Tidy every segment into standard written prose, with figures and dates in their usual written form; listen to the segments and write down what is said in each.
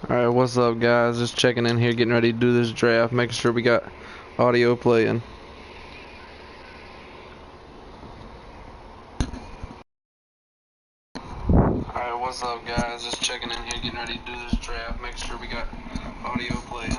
Alright, what's up guys? Just checking in here, getting ready to do this draft, making sure we got audio playing. Alright, what's up guys? Just checking in here, getting ready to do this draft, making sure we got audio playing.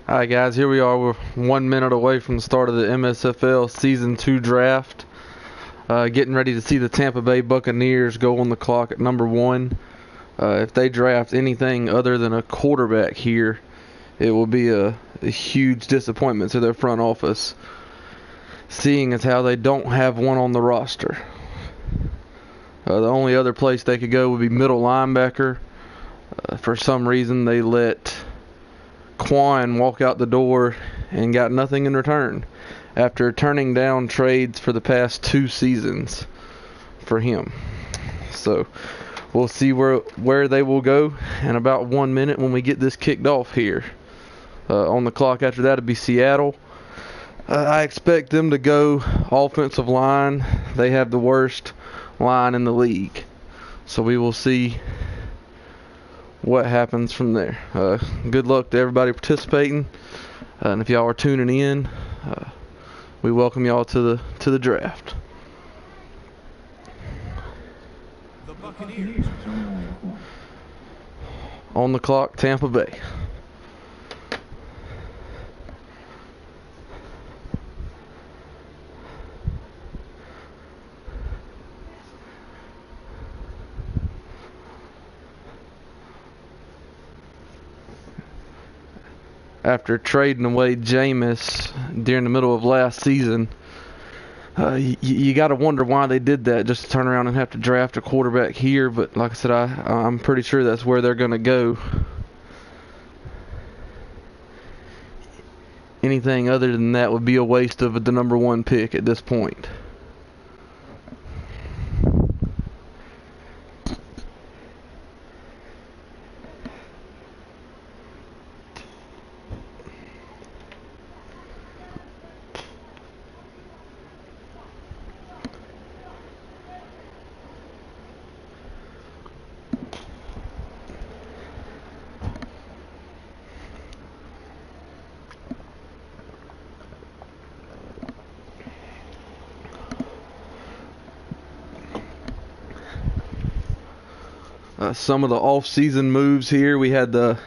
Alright guys, here we are. We're 1 minute away from the start of the MSFL Season 2 draft. Getting ready to see the Tampa Bay Buccaneers go on the clock at number 1. If they draft anything other than a quarterback here, it will be a huge disappointment to their front office, seeing as how they don't have one on the roster. The only other place they could go would be middle linebacker. For some reason, they let Quan walk out the door and got nothing in return after turning down trades for the past 2 seasons for him. So we'll see where they will go in about 1 minute when we get this kicked off here. On the clock after that it'll be Seattle. I expect them to go offensive line. They have the worst line in the league. So we will see what happens from there. Good luck to everybody participating, and if y'all are tuning in, we welcome y'all to the draft. The Buccaneers On the clock, Tampa Bay. after trading away Jameis during the middle of last season. You got to wonder why they did that, just to turn around and have to draft a quarterback here. But like I said, I'm pretty sure that's where they're going to go. Anything other than that would be a waste of the number 1 pick at this point. Some of the off-season moves here. We had the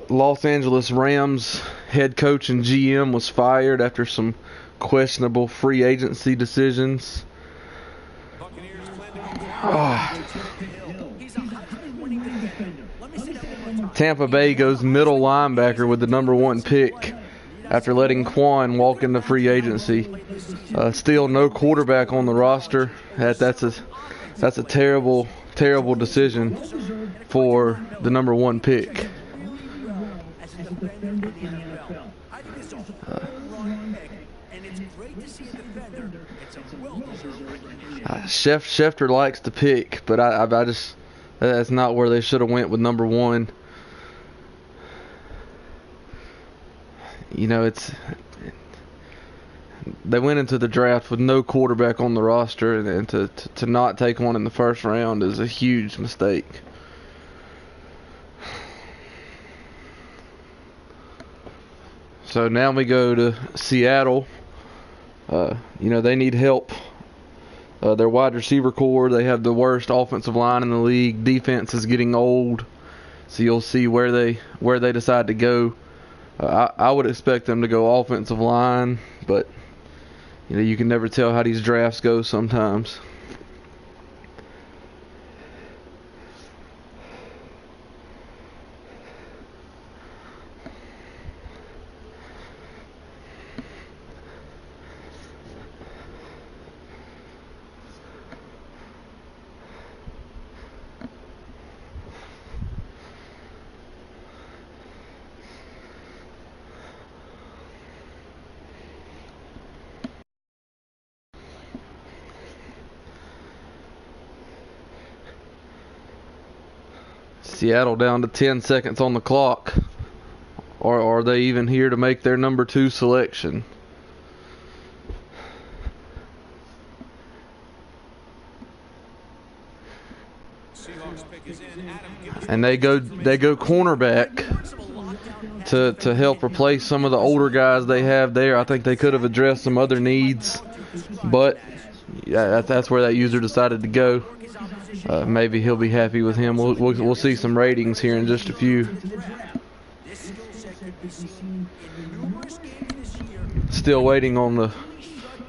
Los Angeles Rams head coach and GM was fired after some questionable free agency decisions. Tampa Bay goes middle linebacker with the number 1 pick after letting Quan walk into free agency. Still no quarterback on the roster. That's a terrible decision for the number 1 pick. Schefter likes to pick, but I just, that's not where they should have went with number 1. You know, they went into the draft with no quarterback on the roster, and to not take one in the first round is a huge mistake. So now we go to Seattle. You know, they need help. Their wide receiver core, they have the worst offensive line in the league. Defense is getting old, so you'll see where they decide to go. I would expect them to go offensive line, but you know, you can never tell how these drafts go sometimes. Seattle down to 10 seconds on the clock. Or are they even here to make their number 2 selection? And they go cornerback to help replace some of the older guys they have there. I think they could have addressed some other needs, but yeah, that's where that user decided to go. Maybe he'll be happy with him. We'll see some ratings here in just a few. Still waiting on the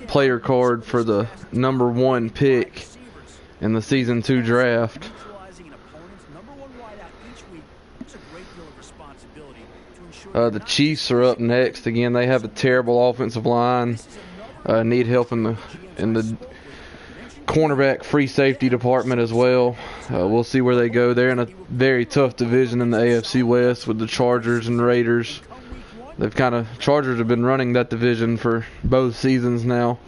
player card for the number 1 pick in the season 2 draft. The Chiefs are up next. Again, they have a terrible offensive line. Need help in the cornerback free safety department as well. We'll see where they go. They're in a very tough division in the AFC West with the Chargers and Raiders. Chargers have been running that division for both seasons now.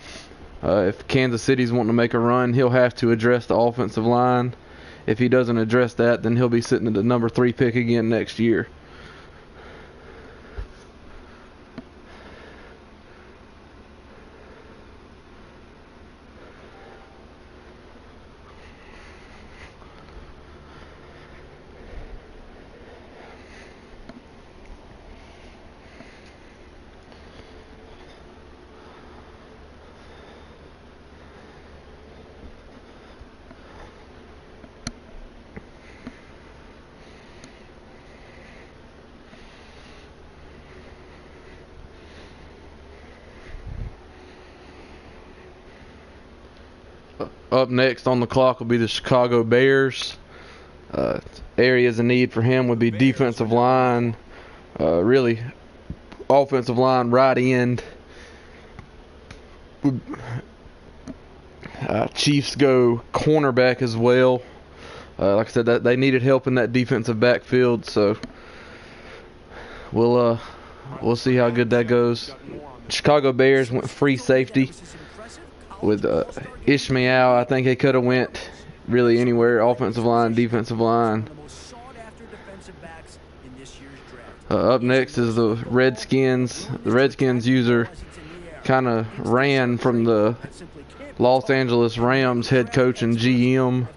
If Kansas City's wanting to make a run, he'll have to address the offensive line. If he doesn't address that, then he'll be sitting at the number 3 pick again next year. Up next on the clock will be the Chicago Bears. Areas of need for him would be defensive line, Really, offensive line, right end. Chiefs go cornerback as well. Like I said, that they needed help in that defensive backfield, so we'll see how good that goes. Chicago Bears went free safety with Ishmael. I think they could have went really anywhere, offensive line, defensive line. Up next is the Redskins. The Redskins user kind of ran from the Los Angeles Rams head coach and GM.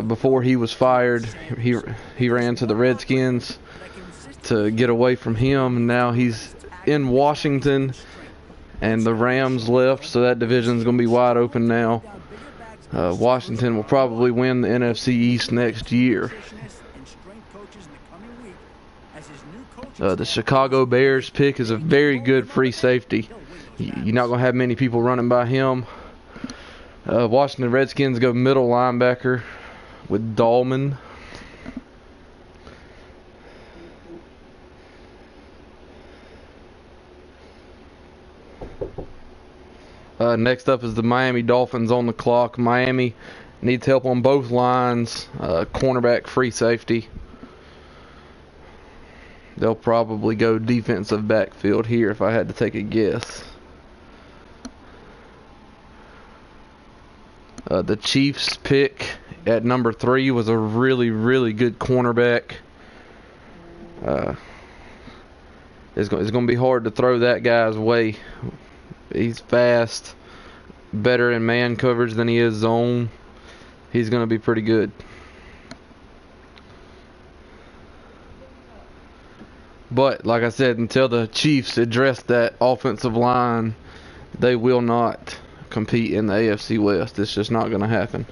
Before he was fired, he ran to the Redskins to get away from him, and now he's in Washington, and the Rams left, so that division's going to be wide open now. Washington will probably win the NFC East next year. The Chicago Bears pick is a very good free safety. You're not going to have many people running by him. Washington Redskins go middle linebacker with Dahlman. Next up is the Miami Dolphins on the clock. Miami needs help on both lines. Cornerback, free safety. They'll probably go defensive backfield here if I had to take a guess. The Chiefs pick at number 3 was a really, really good cornerback. It's going to be hard to throw that guy's way. He's fast, better in man coverage than he is zone. He's going to be pretty good. But, like I said, until the Chiefs address that offensive line, they will not compete in the AFC West. It's just not going to happen.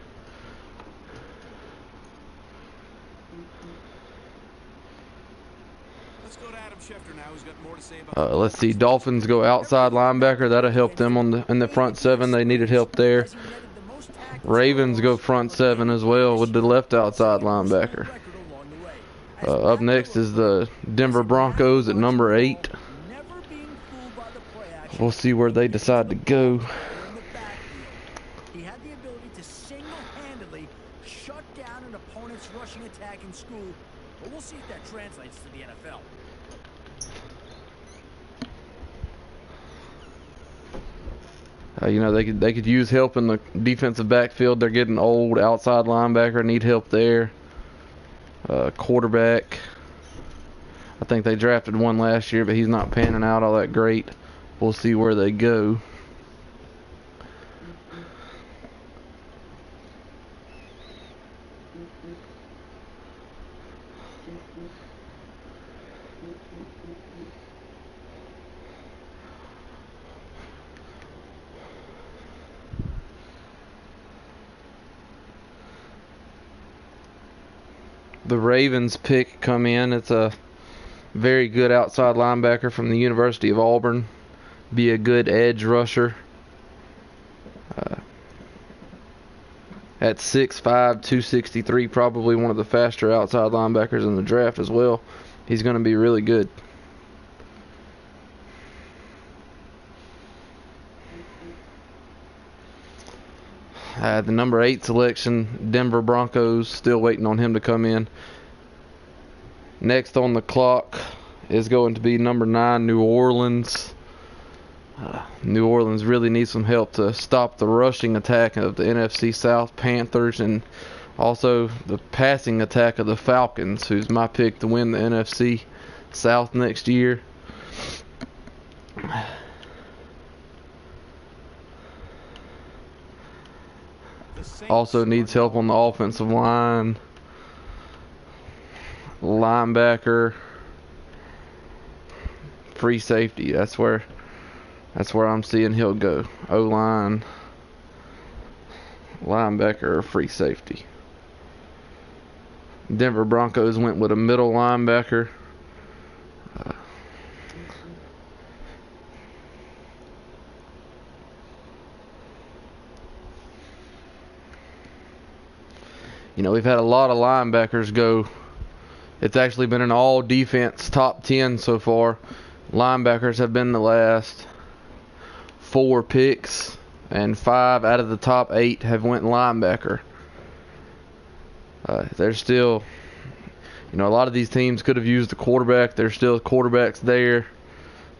Let's see. Dolphins go outside linebacker. That'll help them in the front 7. They needed help there. Ravens go front 7 as well with the left outside linebacker. Up next is the Denver Broncos at number 8. We'll see where they decide to go. He had the ability to single-handedly shut down an opponent's rushing attack in school, but we'll see if that translates to the NFL. You know, they could use help in the defensive backfield. They're getting old. Outside linebacker, need help there. Quarterback, I think they drafted one last year, but he's not panning out all that great. We'll see where they go. The Ravens pick come in. It's a very good outside linebacker from the University of Auburn. Be a good edge rusher. At 6'5", 263, probably one of the faster outside linebackers in the draft as well. He's going to be really good. The number 8 selection, Denver Broncos, still waiting on him to come in. Next on the clock is going to be number 9, New Orleans. New Orleans really needs some help to stop the rushing attack of the NFC South Panthers and also the passing attack of the Falcons, who's my pick to win the NFC South next year. Also needs help on the offensive line. Linebacker. Free safety. That's where I'm seeing he'll go. O-line. Linebacker or free safety. Denver Broncos went with a middle linebacker. You know, we've had a lot of linebackers go It's actually been an all defense top 10 so far. Linebackers have been the last 4 picks, and 5 out of the top 8 have went linebacker. There's still, a lot of these teams could have used a quarterback. There's still quarterbacks there.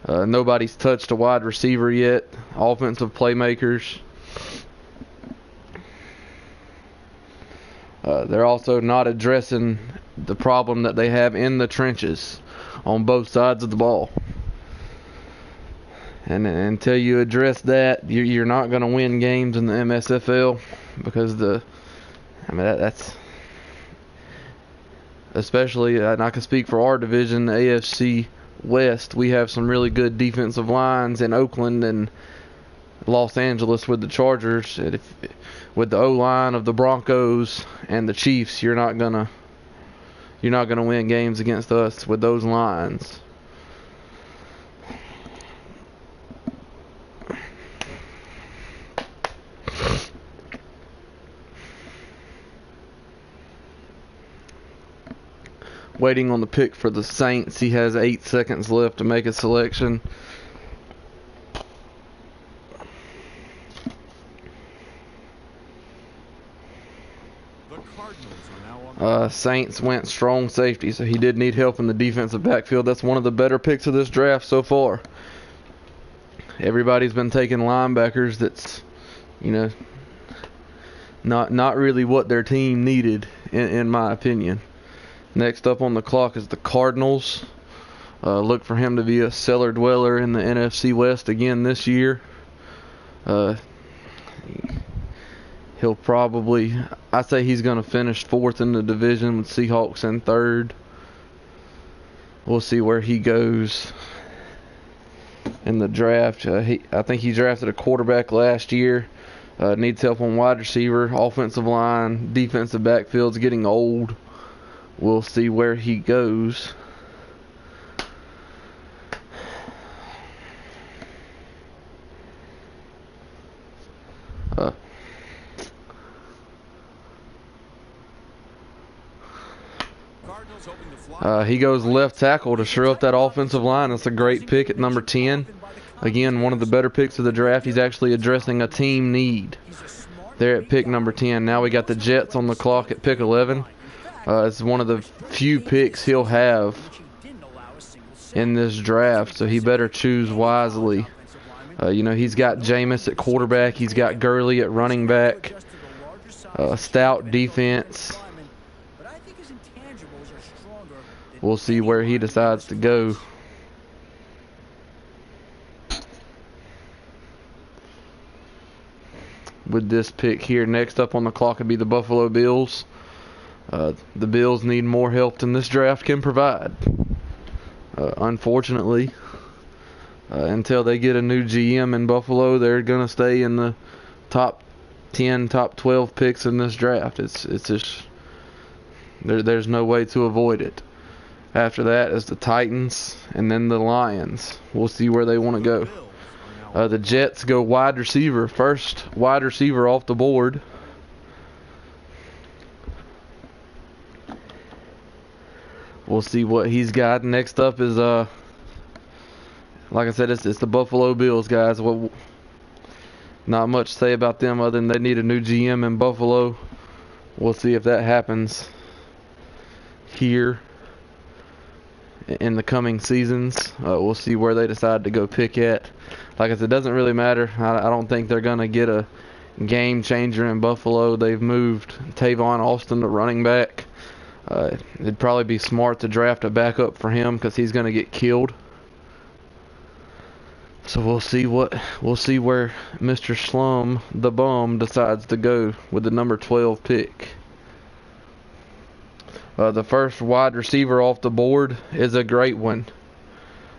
Nobody's touched a wide receiver yet. Offensive playmakers. They're also not addressing the problem that they have in the trenches on both sides of the ball. And until you address that, you're not going to win games in the MSFL, because that's especially, and I can speak for our division, the AFC West. We have some really good defensive lines in Oakland and Los Angeles with the Chargers. And with the O-line of the Broncos and the Chiefs, you're not gonna win games against us with those lines. Waiting on the pick for the Saints. He has 8 seconds left to make a selection. Saints went strong safety, so he did need help in the defensive backfield. That's one of the better picks of this draft so far. Everybody's been taking linebackers that's, not really what their team needed, in my opinion. Next up on the clock is the Cardinals. Look for him to be a cellar dweller in the NFC West again this year. He'll probably, I say he's going to finish 4th in the division with Seahawks in 3rd. We'll see where he goes in the draft. I think he drafted a quarterback last year. Needs help on wide receiver, offensive line, defensive backfield's getting old. We'll see where he goes. He goes left tackle to shore up that offensive line. That's a great pick at number 10. Again, one of the better picks of the draft. He's actually addressing a team need there at pick number 10. Now we got the Jets on the clock at pick 11. It's one of the few picks he'll have in this draft, so he better choose wisely. He's got Jameis at quarterback. He's got Gurley at running back. Stout defense. We'll see where he decides to go. With this pick here, next up on the clock would be the Buffalo Bills. The Bills need more help than this draft can provide. Unfortunately, until they get a new GM in Buffalo, they're going to stay in the top 10, top 12 picks in this draft. It's just, there's no way to avoid it. After that is the Titans and then the Lions. We'll see where they want to go. The Jets go wide receiver. First wide receiver off the board. We'll see what he's got. Next up is, like I said, it's the Buffalo Bills, guys. Not much to say about them other than they need a new GM in Buffalo. We'll see if that happens here in the coming seasons. We'll see where they decide to go pick at. Like I said, it doesn't really matter. I don't think they're going to get a game changer in Buffalo. They've moved Tavon Austin to running back. It'd probably be smart to draft a backup for him because he's going to get killed. So we'll see where Mr. Slum the Bum decides to go with the number 12 pick. The first wide receiver off the board is a great one.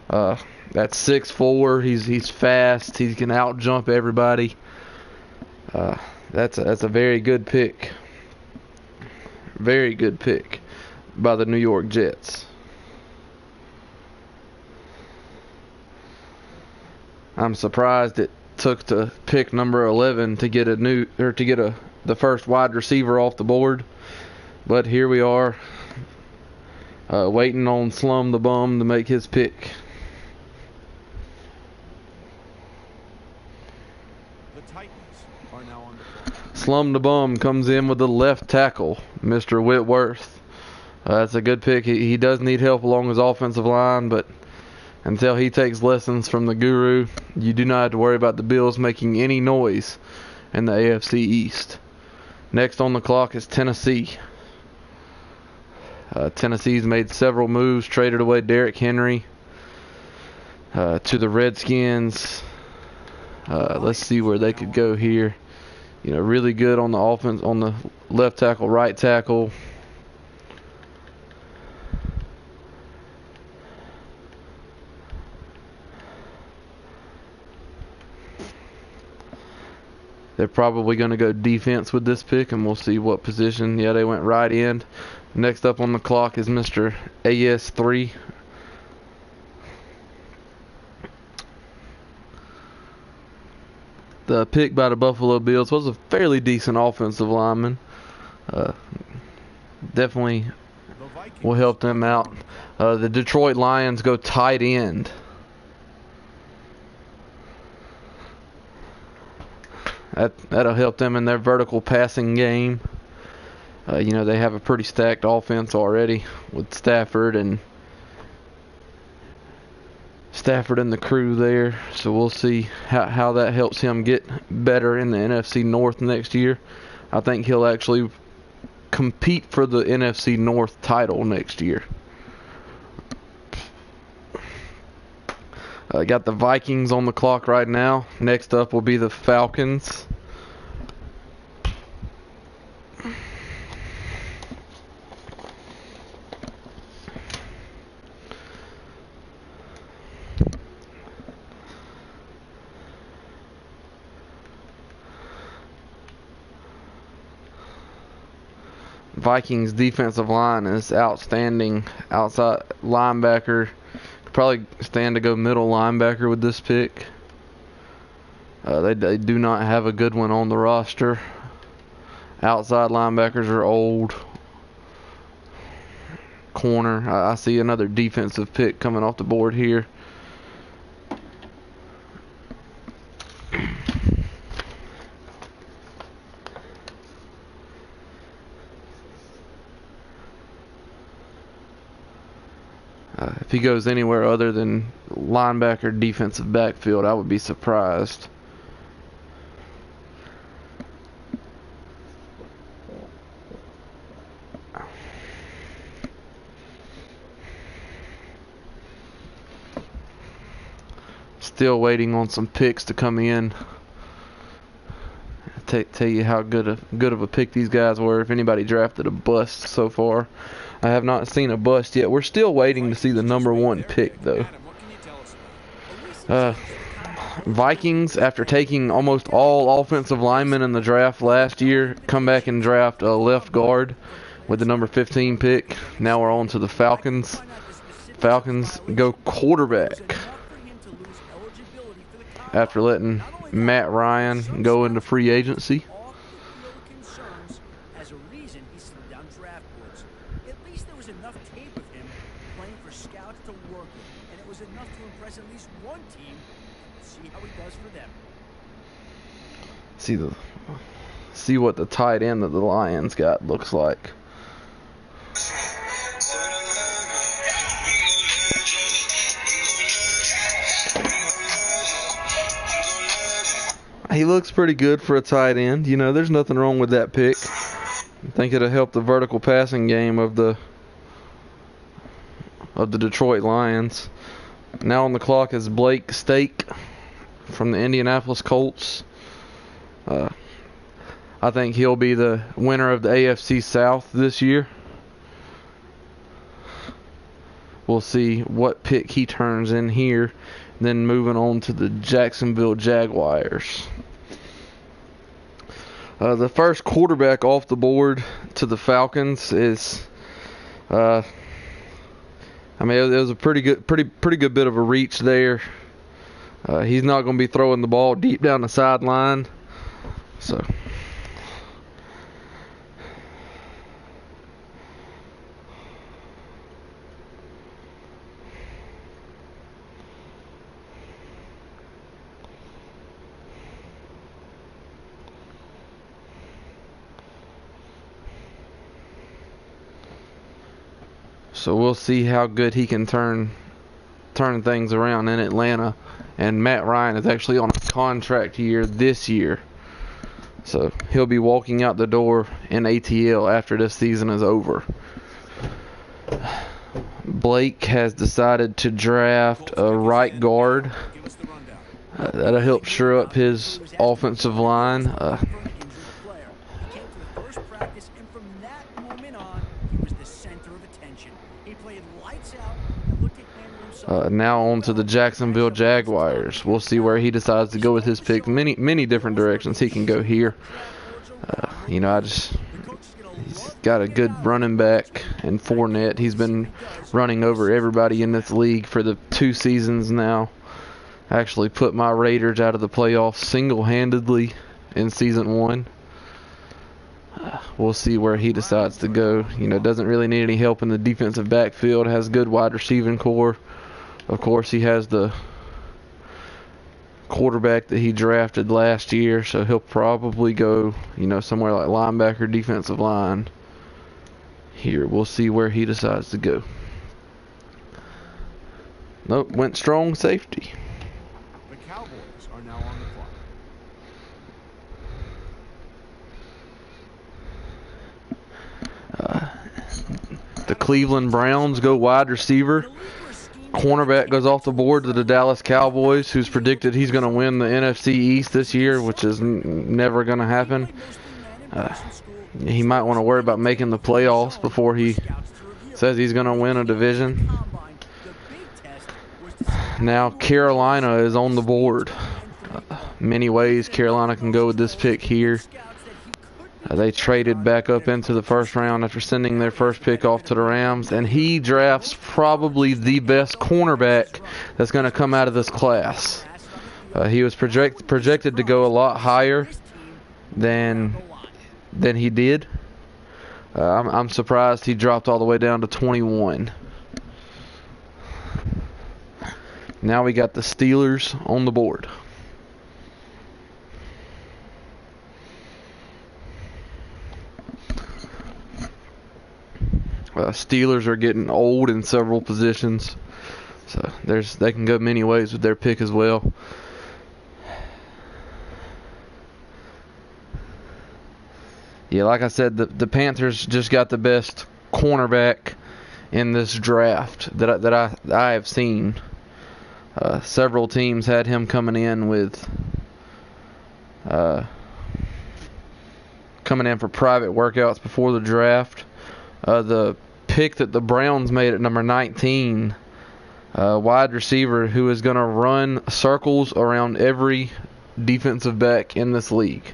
That's 6'4". He's fast. He can out jump everybody. That's a very good pick. Very good pick by the New York Jets. I'm surprised it took to pick number 11 to get the first wide receiver off the board. But here we are. Waiting on Slum the Bum to make his pick. The Titans are now on the clock. Slum the Bum comes in with the left tackle, Mr. Whitworth. That's a good pick. He does need help along his offensive line, but until he takes lessons from the guru, you do not have to worry about the Bills making any noise in the AFC East. Next on the clock is Tennessee. Tennessee's made several moves, traded away Derrick Henry to the Redskins. Let's see where they could go here. You know, really good on the offense, on the left tackle, right tackle. They're probably going to go defense with this pick, and we'll see what position. Yeah, they went right end. Next up on the clock is Mr. AS3. The pick by the Buffalo Bills was a fairly decent offensive lineman. Definitely will help them out. The Detroit Lions go tight end. That'll help them in their vertical passing game. You know, they have a pretty stacked offense already with Stafford and the crew there. So we'll see how that helps him get better in the NFC North next year. I think he'll actually compete for the NFC North title next year. Got the Vikings on the clock right now. Next up will be the Falcons. Vikings defensive line is outstanding. Outside linebacker, could probably stand to go middle linebacker with this pick. They do not have a good one on the roster. Outside linebackers are old. Corner, I see another defensive pick coming off the board here. If he goes anywhere other than linebacker, defensive backfield, I would be surprised. Still waiting on some picks to come in. Tell you how good of a pick these guys were. If anybody drafted a bust so far, I have not seen a bust yet. We're still waiting to see the number one pick, though. Vikings, after taking almost all offensive linemen in the draft last year, come back and draft a left guard with the number 15 pick. Now we're on to the Falcons. Falcons go quarterback after letting Matt Ryan go into free agency. As a reason, he slid down draft boards. At least there was enough tape of him playing for scouts to work with, and it was enough to impress at least one team. We'll see how he does for them. See what the tight end that the Lions got looks like. He looks pretty good for a tight end. You know, there's nothing wrong with that pick. I think it'll help the vertical passing game of the Detroit Lions. Now on the clock is Blake Stake from the Indianapolis Colts. I think he'll be the winner of the AFC South this year. We'll see what pick he turns in here. Then moving on to the Jacksonville Jaguars. The first quarterback off the board to the Falcons is, it was a pretty good bit of a reach there. He's not going to be throwing the ball deep down the sideline, so. So we'll see how good he can turn things around in Atlanta. And Matt Ryan is actually on a contract year this year. So he'll be walking out the door in ATL after this season is over. Blake has decided to draft a right guard. That'll help shore up his offensive line. Now on to the Jacksonville Jaguars. We'll see where he decides to go with his pick. Many different directions he can go here. He's got a good running back in Fournette. He's been running over everybody in this league for the 2 seasons now. Actually put my Raiders out of the playoffs single-handedly in season 1. We'll see where he decides to go. Doesn't really need any help in the defensive backfield. Has good wide receiving core. Of course, he has the quarterback that he drafted last year, so he'll probably go, somewhere like linebacker, defensive line. Here, we'll see where he decides to go. Nope, went strong safety. The Cowboys are now on the clock. The Cleveland Browns go wide receiver. Cornerback goes off the board to the Dallas Cowboys, who's predicted he's going to win the NFC East this year, which is never going to happen. He might want to worry about making the playoffs before he says he's going to win a division. Now Carolina is on the board. Many ways Carolina can go with this pick here. They traded back up into the first round after sending their first pick off to the Rams, and he drafts probably the best cornerback that's going to come out of this class. He was projected to go a lot higher than he did. I'm surprised he dropped all the way down to 21. Now we got the Steelers on the board. Steelers are getting old in several positions, so they can go many ways with their pick as well. Yeah, like I said, the Panthers just got the best cornerback in this draft that I have seen. Several teams had him coming in for private workouts before the draft. The pick that the Browns made at number 19, wide receiver who is going to run circles around every defensive back in this league.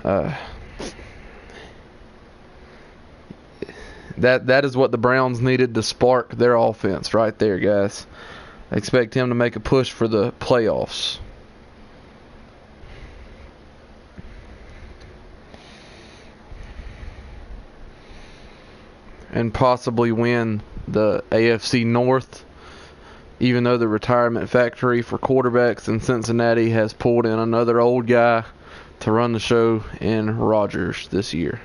That is what the Browns needed to spark their offense right there, guys. I expect him to make a push for the playoffs. And possibly win the AFC North, even though the retirement factory for quarterbacks in Cincinnati has pulled in another old guy to run the show in Rodgers this year.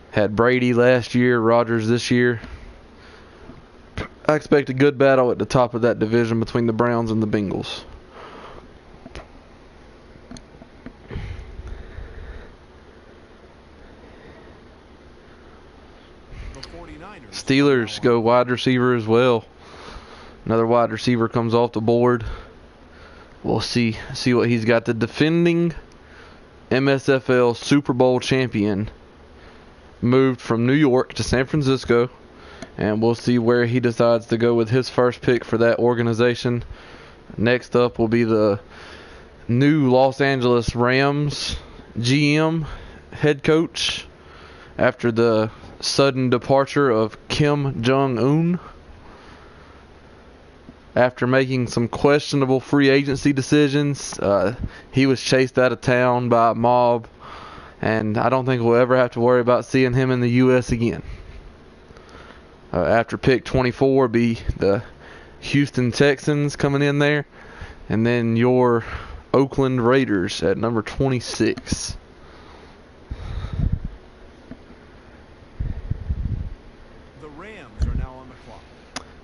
Had Brady last year, Rodgers this year. I expect a good battle at the top of that division between the Browns and the Bengals. Steelers go wide receiver as well. Another wide receiver comes off the board. We'll see what he's got. The defending MSFL Super Bowl champion moved from New York to San Francisco, and we'll see where he decides to go with his first pick for that organization. Next up will be the new Los Angeles Rams GM head coach after the sudden departure of Kim Jong-un. After making some questionable free agency decisions, he was chased out of town by a mob, and I don't think we'll ever have to worry about seeing him in the U.S. again. After pick 24 be the Houston Texans coming in there, and then your Oakland Raiders at number 26.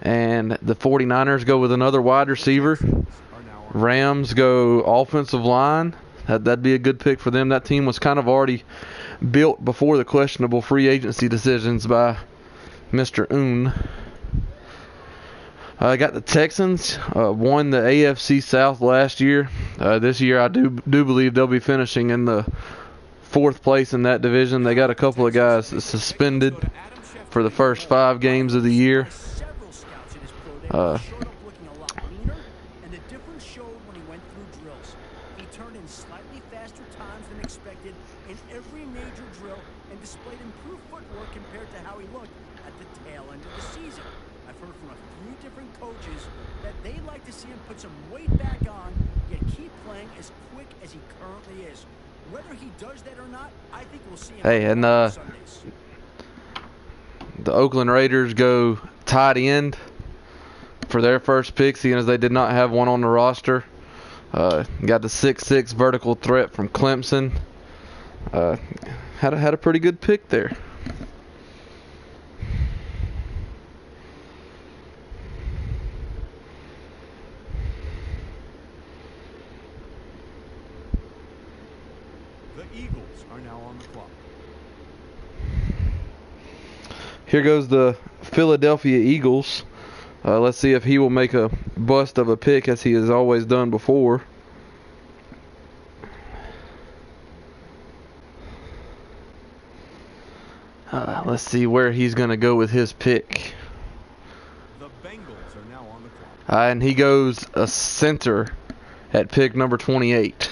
And the 49ers go with another wide receiver. Rams go offensive line. That'd be a good pick for them. That team was kind of already built before the questionable free agency decisions by Mr. Oon. I got the Texans. Won the AFC South last year. This year I do believe they'll be finishing in the 4th place in that division. They got a couple of guys suspended for the first 5 games of the year. Hey, and the Oakland Raiders go tight end for their first pick, seeing as they did not have one on the roster. Got the 6'6" vertical threat from Clemson. Had a pretty good pick there. The Eagles are now on the clock. Here goes the Philadelphia Eagles. Let's see if he will make a bust of a pick as he has always done before. Let's see where he's going to go with his pick. The Bengals are now on the clock. And he goes a center at pick number 28.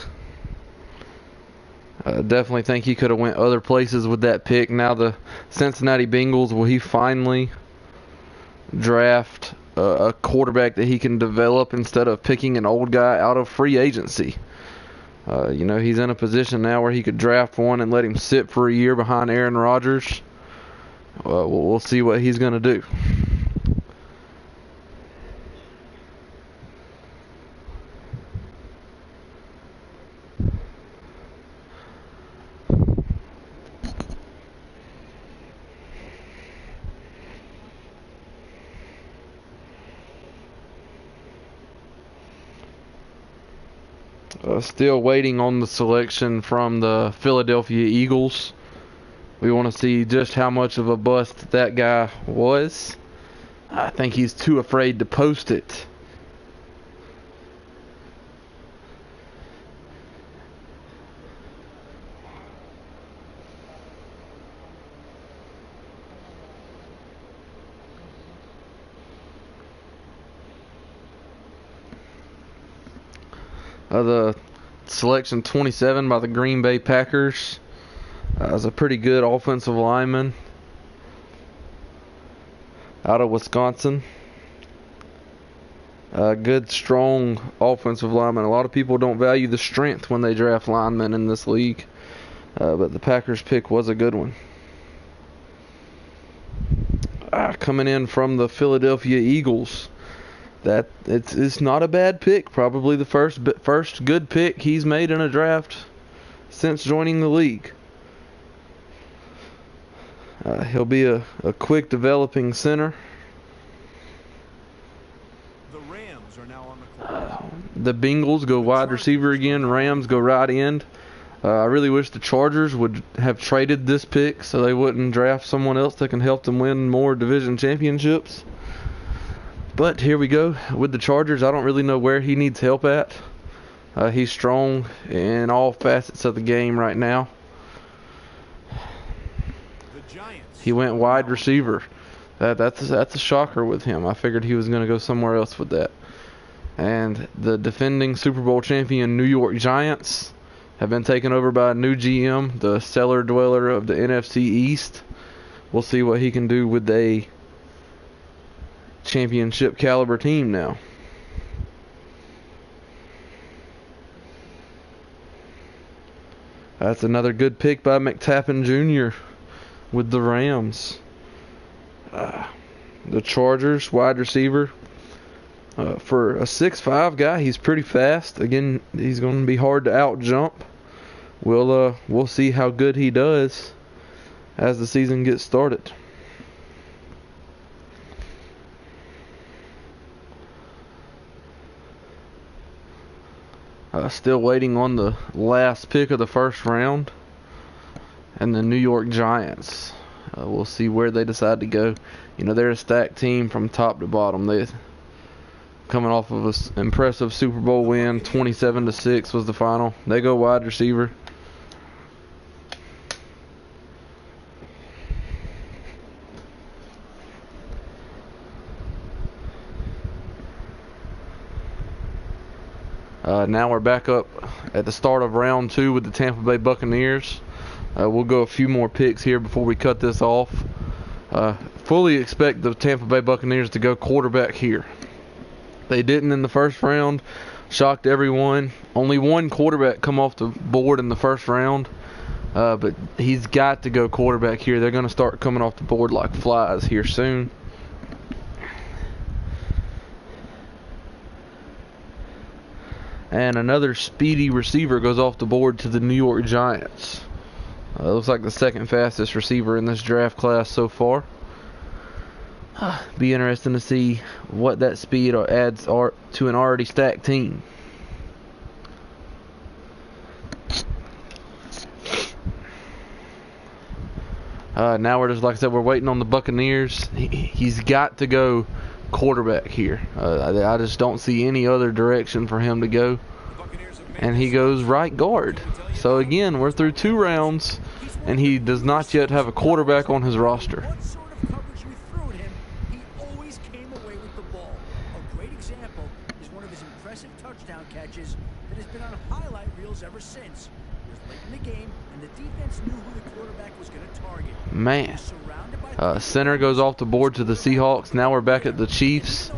Definitely think he could have went other places with that pick. Now the Cincinnati Bengals, will he finally draft a quarterback that he can develop instead of picking an old guy out of free agency? He's in a position now where he could draft one and let him sit for a year behind Aaron Rodgers. We'll see what he's going to do. Still waiting on the selection from the Philadelphia Eagles. We want to see just how much of a bust that guy was. I think he's too afraid to post it. The selection 27 by the Green Bay Packers is a pretty good offensive lineman out of Wisconsin. Good, strong offensive lineman. A lot of people don't value the strength when they draft linemen in this league, but the Packers pick was a good one. Coming in from the Philadelphia Eagles. That it's not a bad pick. Probably the first good pick he's made in a draft since joining the league. He'll be a quick developing center. The Rams are now on the clock. The Bengals go wide receiver again. Rams go right end. I really wish the Chargers would have traded this pick so they wouldn't draft someone else that can help them win more division championships. But here we go with the Chargers. I don't really know where he needs help at. He's strong in all facets of the game right now. The Giants. He went wide receiver. That's a shocker with him. I figured he was going to go somewhere else with that. And the defending Super Bowl champion New York Giants have been taken over by a new GM, the cellar dweller of the NFC East. We'll see what he can do with a championship caliber team now. That's another good pick by McTappen Jr. with the Rams. The Chargers wide receiver. For a 6'5" guy, he's pretty fast. Again, he's going to be hard to out jump. We'll see how good he does as the season gets started. Still waiting on the last pick of the first round. And the New York Giants. We'll see where they decide to go. You know, they're a stacked team from top to bottom. They coming off of an impressive Super Bowl win, 27-6 was the final. They go wide receiver. Now we're back up at the start of round 2 with the Tampa Bay Buccaneers. We'll go a few more picks here before we cut this off. Fully expect the Tampa Bay Buccaneers to go quarterback here. They didn't in the first round. Shocked everyone. Only one quarterback come off the board in the first round. But he's got to go quarterback here. They're going to start coming off the board like flies here soon. And another speedy receiver goes off the board to the New York Giants. Looks like the second fastest receiver in this draft class so far. Be interesting to see what that speed adds to an already stacked team. Now we're just, like I said, we're waiting on the Buccaneers. He's got to go quarterback here. I just don't see any other direction for him to go. And he goes right guard. So again, we're through 2 rounds, and he does not yet have a quarterback on his roster. What sort of coverage you threw at him, he always came away with the ball. A great example is one of his impressive touchdown catches that has been on highlight reels ever since. It was late in the game, and the defense knew who the quarterback was going to target. Man. Center goes off the board to the Seahawks. Now we're back at the Chiefs.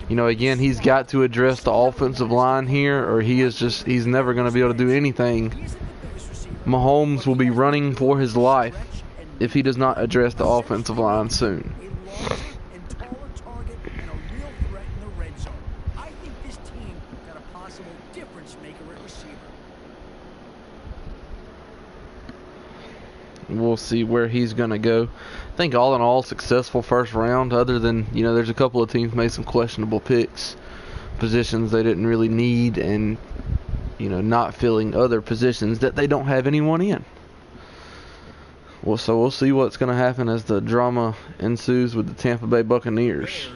You know, again, he's got to address the offensive line here, or he's never going to be able to do anything. Mahomes will be running for his life if he does not address the offensive line soon. We'll see where he's going to go. I think all in all, successful first round, other than, you know, there's a couple of teams made some questionable picks, positions they didn't really need, and, you know, not filling other positions that they don't have anyone in. Well, so we'll see what's going to happen as the drama ensues with the Tampa Bay Buccaneers.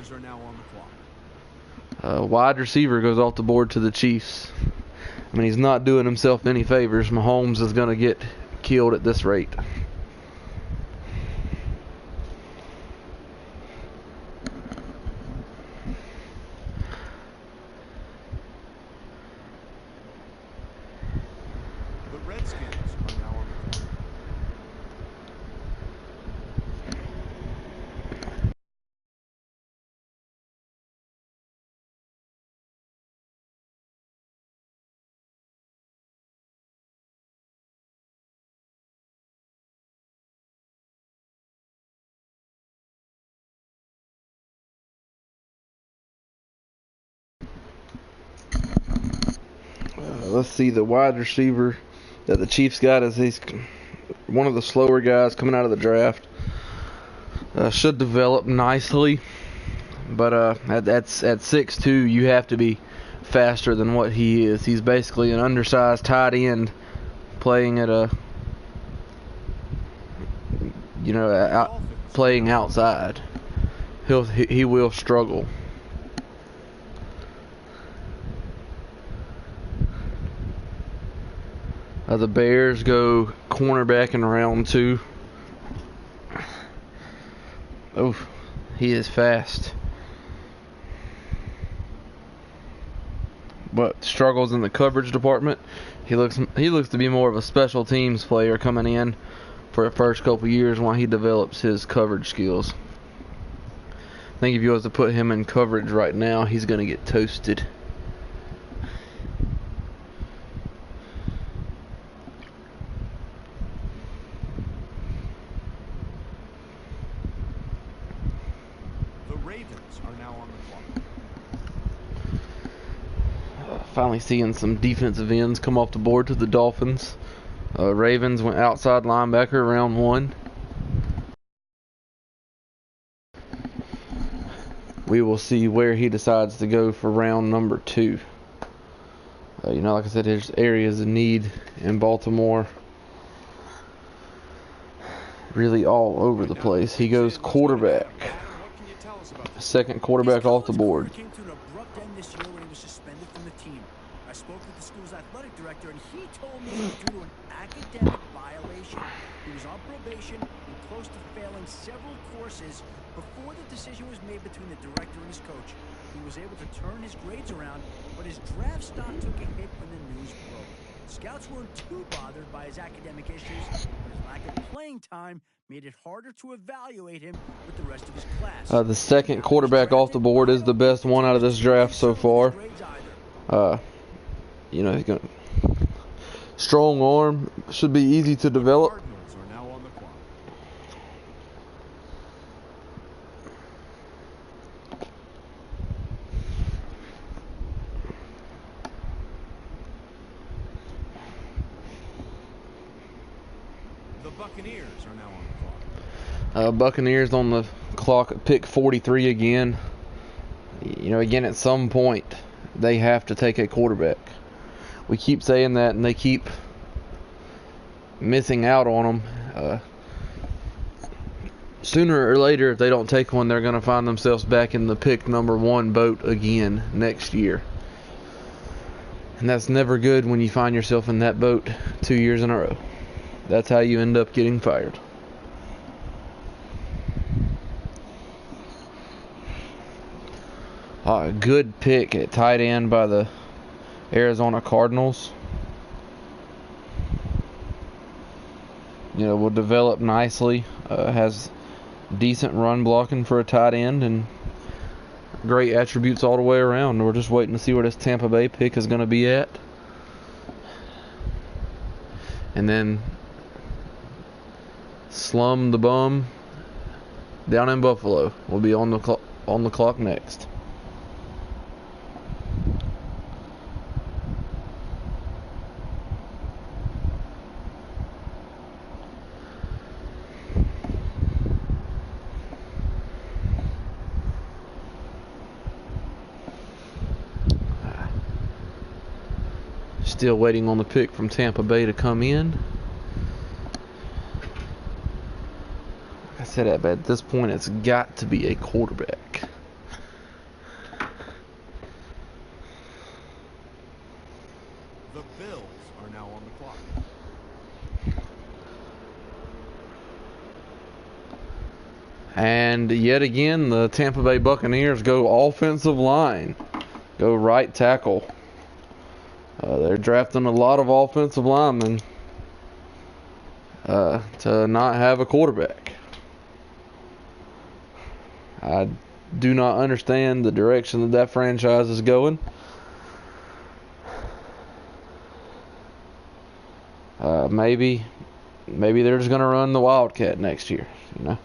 Wide receiver goes off the board to the Chiefs. I mean, he's not doing himself any favors. Mahomes is going to get killed at this rate. Let's see, the wide receiver that the Chiefs got is he's one of the slower guys coming out of the draft. Should develop nicely, but at 6'2", you have to be faster than what he is. He's basically an undersized tight end playing at a, you know, playing outside. He will struggle. The Bears go cornerback in round 2. Oh, he is fast, but struggles in the coverage department. He looks to be more of a special teams player coming in for the first couple years while he develops his coverage skills. I think if you was to put him in coverage right now, he's going to get toasted. Finally seeing some defensive ends come off the board to the Dolphins. Ravens went outside linebacker round 1. We will see where he decides to go for round number 2. You know, like I said, there's areas of need in Baltimore. Really all over the place. He goes quarterback. Second quarterback off the board. Came to an abrupt end this year when he was suspended from the team. I spoke with the school's athletic director, and he told me it was due to an academic violation. He was on probation and close to failing several courses before the decision was made between the director and his coach. He was able to turn his grades around, but his draft stock took a hit when the news broke. Scouts weren't too bothered by his academic issues, but his lack of playing time made it harder to evaluate him with the rest of his class. The second quarterback off the board is the best one out of this draft so far. You know, he's got strong arm, should be easy to develop. The Buccaneers are now on the clock. Buccaneers on the clock at pick 43 again. You know, again, at some point, they have to take a quarterback. We keep saying that, and they keep missing out on them. Sooner or later, if they don't take one, they're going to find themselves back in the pick number 1 boat again next year. And that's never good when you find yourself in that boat 2 years in a row. That's how you end up getting fired. Good pick at tight end by the Arizona Cardinals. You know, will develop nicely. Has decent run blocking for a tight end and great attributes all the way around. We're just waiting to see where this Tampa Bay pick is going to be at. And then Slum the Bum down in Buffalo will be on the clock next. Still waiting on the pick from Tampa Bay to come in. Like I said, at this point, it's got to be a quarterback. The Bills are now on the clock. And yet again, the Tampa Bay Buccaneers go offensive line, go right tackle. They're drafting a lot of offensive linemen to not have a quarterback. I do not understand the direction that franchise is going. Maybe they're just going to run the Wildcat next year, you know.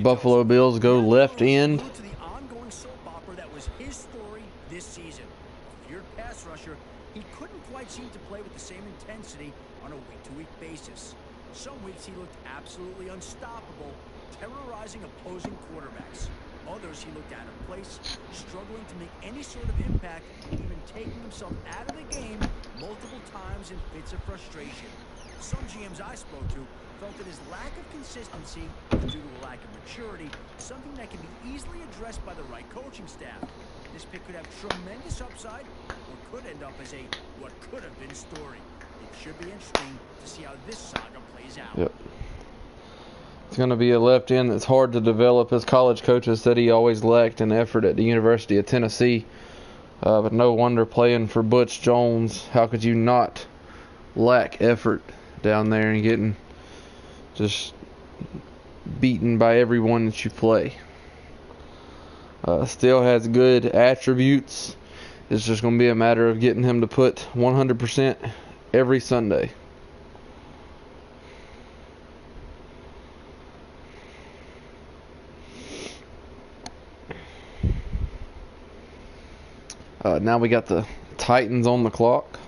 Buffalo Bills go left end. To the ongoing soap opera that was his story this season. A feared pass rusher, he couldn't quite seem to play with the same intensity on a week-to-week basis. Some weeks he looked absolutely unstoppable, terrorizing opposing quarterbacks. Others he looked out of place, struggling to make any sort of impact, even taking himself out of the game multiple times in fits of frustration. Some GMs I spoke to felt that his lack of consistency was due to a lack of maturity, something that can be easily addressed by the right coaching staff. This pick could have tremendous upside, or could end up as a what could have been story. It should be interesting to see how this saga plays out. Yep. It's going to be a left end that's hard to develop. His college coaches said he always lacked in effort at the University of Tennessee. But no wonder playing for Butch Jones. How could you not lack effort down there and getting just beaten by everyone that you play? Still has good attributes. It's just going to be a matter of getting him to put 100% every Sunday. Now we got the Titans on the clock.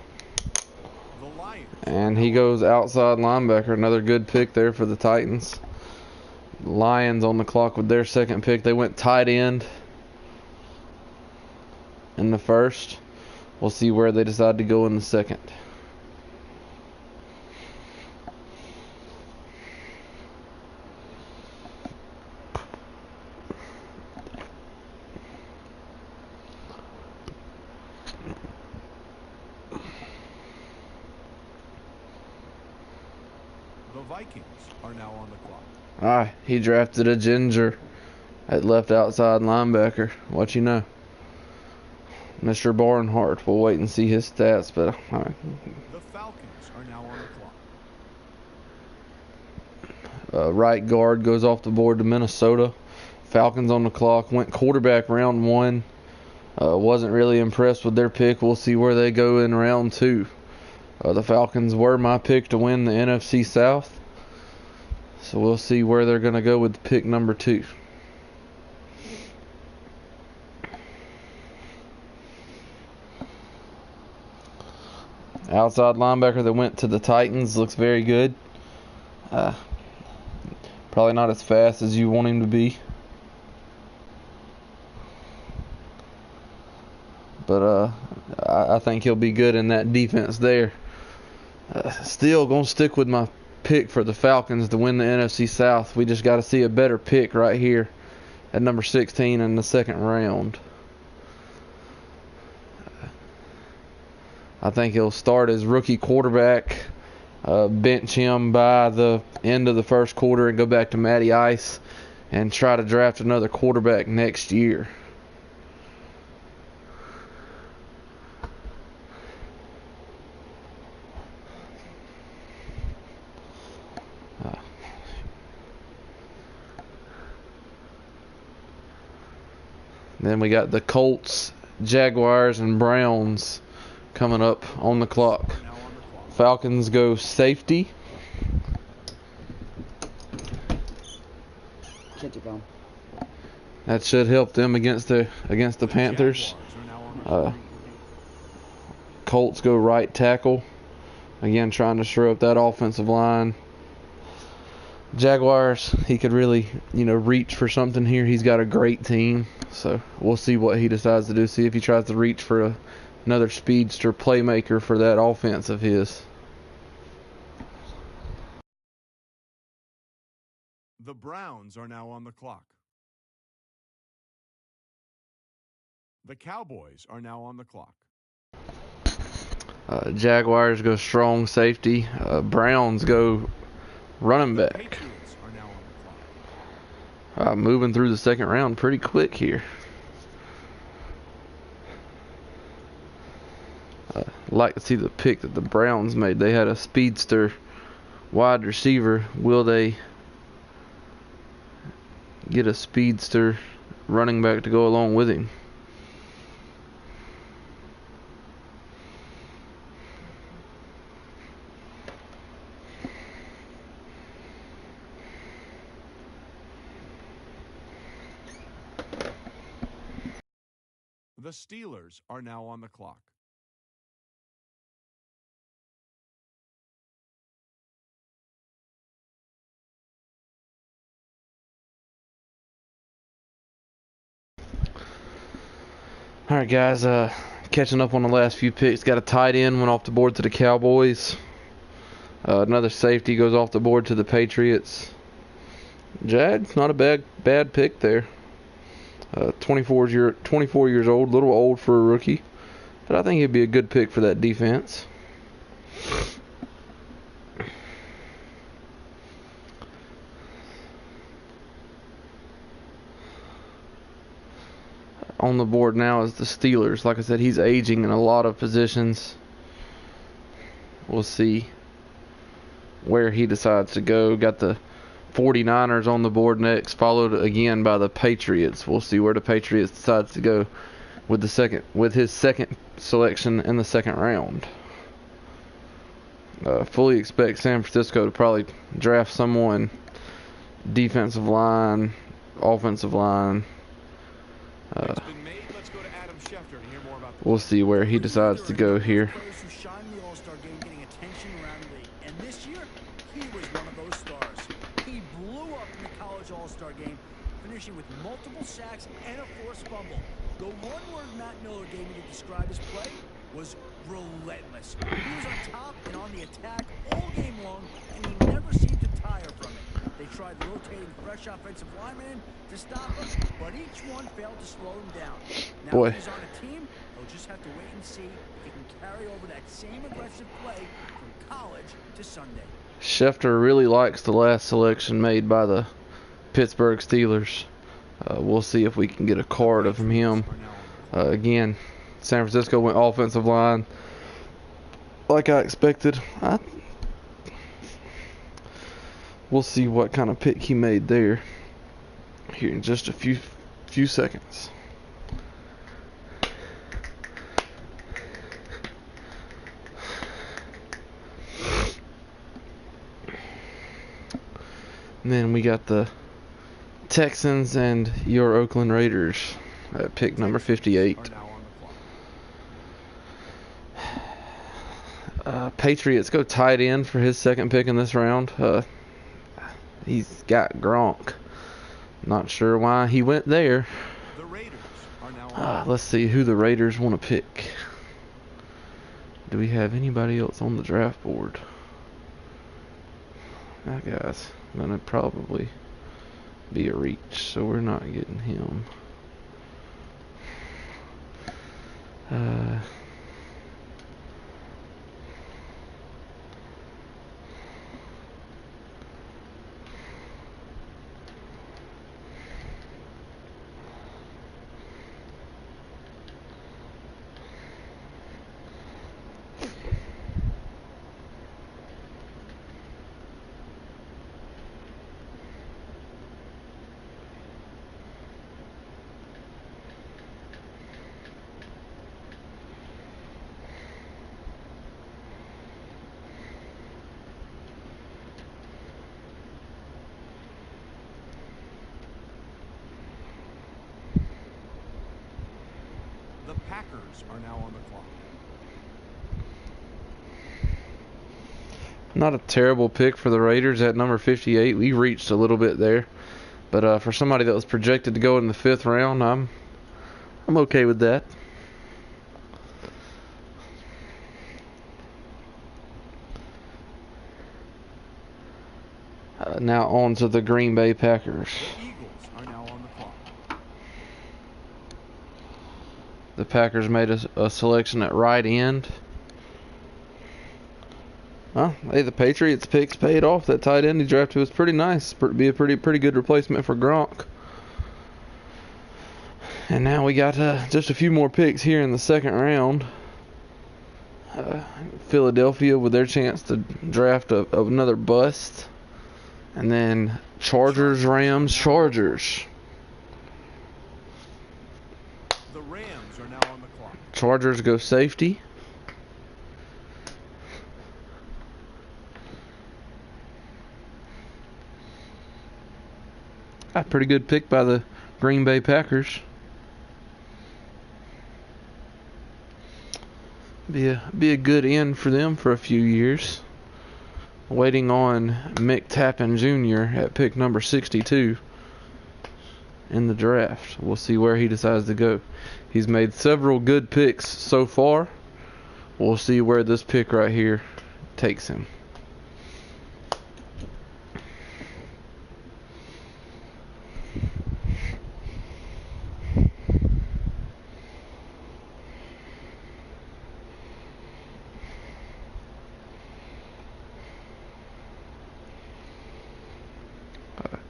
The Lions. And he goes outside linebacker. Another good pick there for the Titans. Lions on the clock with their second pick. They went tight end in the first. We'll see where they decide to go in the second. The Vikings are now on the clock. He drafted a ginger at left outside linebacker. What you know? Mr. Barnhart. We'll wait and see his stats, but The Falcons are now on the clock. right guard goes off the board to Minnesota. Falcons on the clock. Went quarterback round 1. Wasn't really impressed with their pick. We'll see where they go in round 2. The Falcons were my pick to win the NFC South. So we'll see where they're going to go with pick number 2. Outside linebacker that went to the Titans looks very good. Probably not as fast as you want him to be. But I think he'll be good in that defense there. Still going to stick with my pick for the Falcons to win the NFC South. We just got to see a better pick right here at number 16 in the second round. I think he'll start as rookie quarterback, bench him by the end of the first quarter and go back to Matty Ice and try to draft another quarterback next year. Then we got the Colts, Jaguars, and Browns coming up on the clock. Falcons go safety. That should help them against the Panthers. Colts go right tackle. Again, trying to shore up that offensive line. Jaguars, he could really, reach for something here. He's got a great team. So we'll see what he decides to do. See if he tries to reach for another speedster playmaker for that offense of his. The Browns are now on the clock. The Cowboys are now on the clock. Jaguars go strong safety. Browns go running The back. Patriots are now on the clock. Moving through the second round pretty quick here. Like to see the pick that the Browns made. They had a speedster wide receiver. Will they get a speedster running back to go along with him? The Steelers are now on the clock. All right, guys. Catching up on the last few picks. Got a tight end went off the board to the Cowboys. Another safety goes off the board to the Patriots. Jags, not a bad pick there. 24 years old, a little old for a rookie, but I think he'd be a good pick for that defense. On the board now is the Steelers. Like I said, he's aging in a lot of positions. We'll see where he decides to go. Got the 49ers on the board next, followed again by the Patriots. We'll see where the Patriots decides to go with his second selection in the second round. Fully expect San Francisco to probably draft someone defensive line, offensive line. It's been made. Let's go to Adam Schefter to hear more about We'll see where he decides to go here. Players who shine in the All-Star game getting attention around the league. And this year, he was one of those stars. He blew up in the college All-Star All-Star game, finishing with multiple sacks and a forced fumble. The one word Matt Miller gave me to describe his play was relentless. He was on top and on the attack all game long, and he never seemed to tire from it. They tried rotating fresh offensive linemen in to stop him, but each one failed to slow him down. Now, Boy. if he's on a team, he'll just have to wait and see if he can carry over that same aggressive play from college to Sunday. Schefter really likes the last selection made by the Pittsburgh Steelers. We'll see if we can get a card of him. Again, San Francisco went offensive line like I expected. We'll see what kind of pick he made there here in just a few seconds. And then we got the Texans and your Oakland Raiders at pick number 58. Patriots go tight end for his second pick in this round. He's got Gronk. Not sure why he went there. The Raiders are now on. Let's see who the Raiders want to pick. Do we have anybody else on the draft board? That guy's gonna probably be a reach, so we're not getting him. The Packers are now on the clock. Not a terrible pick for the Raiders at number 58. We reached a little bit there, but for somebody that was projected to go in the 5th round, I'm okay with that. Now on to the Green Bay Packers. The Eagles are now on the clock. The Packers made a selection at right end. Well, hey, the Patriots picks paid off. That tight end he drafted was pretty nice. Be a pretty good replacement for Gronk. And now we got just a few more picks here in the 2nd round. Philadelphia with their chance to draft another bust. And then Chargers, Rams, Chargers. The Rams are now on the clock. Chargers go safety. A pretty good pick by the Green Bay Packers. Be a good end for them for a few years. Waiting on Mick Tappan Jr. at pick number 62 in the draft. We'll see where he decides to go. He's made several good picks so far. We'll see where this pick right here takes him.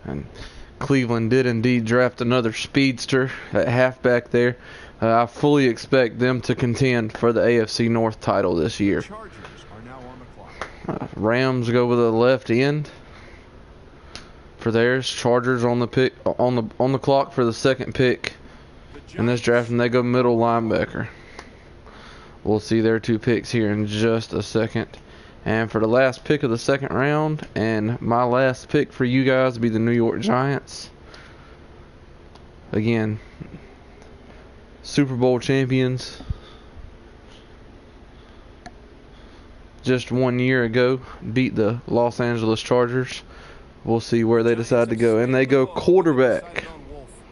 And Cleveland did indeed draft another speedster at halfback there. I fully expect them to contend for the AFC North title this year. Chargers are now on the clock. Rams go with a left end for theirs. Chargers on the pick on the clock for the 2nd pick in this draft, and they go middle linebacker. We'll see their 2 picks here in just a second. And for the last pick of the 2nd round, and my last pick for you guys will be the New York Giants. Again, Super Bowl champions. Just 1 year ago, beat the Los Angeles Chargers. we'll see where they decide to go. And they go quarterback.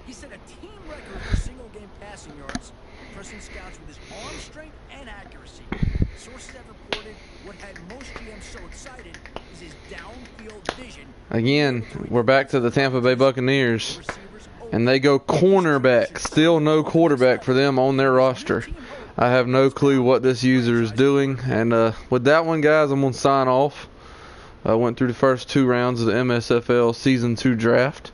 He set a team record for single-game passing yards, impressing scouts with his arm strength and accuracy. Sources have reported what had most GMs so excited is his downfield vision. Again, we're back to the Tampa Bay Buccaneers. And they go cornerback. Still no quarterback for them on their roster. I have no clue what this user is doing. And with that one, guys, I'm going to sign off. I went through the first 2 rounds of the MSFL Season 2 draft.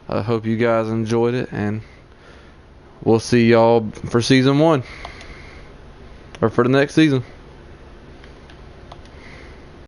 I hope you guys enjoyed it. And we'll see y'all for Season 1. Or for the next season.